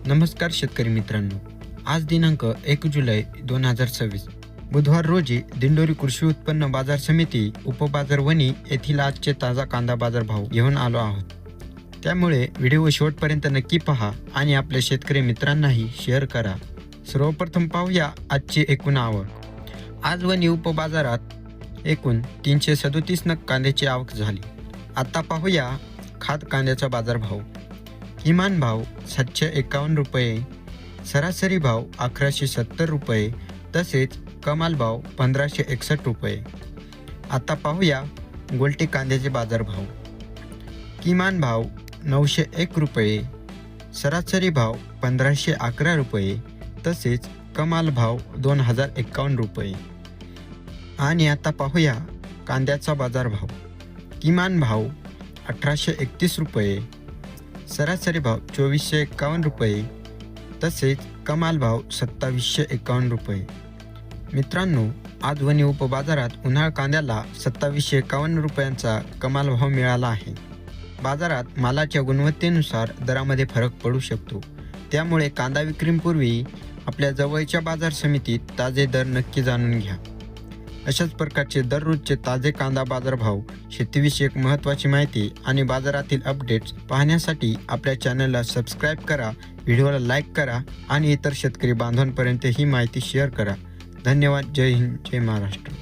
नमस्कार शेतकरी मित्रांनो, आज दिनांक 1 जुलै 2026 बुधवार रोजी दिंडोरी कृषी उत्पन्न बाजार समिती उपबाजार वणी येथील आजचे ताजा कांदा बाजार भाव घेऊन आलो आहोत. त्यामुळे व्हिडिओ शेवटपर्यंत नक्की पहा आणि आपल्या शेतकरी मित्रांनाही शेअर करा. सर्वप्रथम पाहूया आजची एकूण आवक. आज वणी उपबाजारात एकूण 337 नग कांद्याची आवक झाली. आता पाहूया खाद कांद्याचा बाजारभाव. किमान भाव 751 रुपये, सरासरी भाव 1170 रुपये, तसेच कमाल भाव 1561 रुपये. आता पाहूया गोल्टी कांद्याचे बाजारभाव. किमान भाव 901 रुपये, सरासरी भाव 1511 रुपये, तसेच कमाल भाव 2051 रुपये. आणि आता पाहूया कांद्याचा बाजारभाव. किमान भाव 1831 रुपये, सरासरी भाव 2451 रुपये, तसेच कमाल भाव 2751 रुपये. मित्रांनो, आज वणी उपबाजारात उन्हाळ कांद्याला 2751 रुपयांचा कमाल भाव मिळाला आहे. बाजारात मालाच्या गुणवत्तेनुसार दरामध्ये फरक पडू शकतो. त्यामुळे कांदा विक्रीपूर्वी आपल्या जवळच्या बाजार समितीत ताजे दर नक्की जाणून घ्या. अशाच प्रकारचे दररोजचे ताजे कांदा बाजारभाव, शेतीविषयक महत्त्वाची माहिती आणि बाजारातील अपडेट्स पाहण्यासाठी आपल्या चॅनलला सबस्क्राईब करा, व्हिडिओला लाईक करा आणि इतर शेतकरी बांधवांपर्यंत ही माहिती शेअर करा. धन्यवाद. जय हिंद, जय महाराष्ट्र.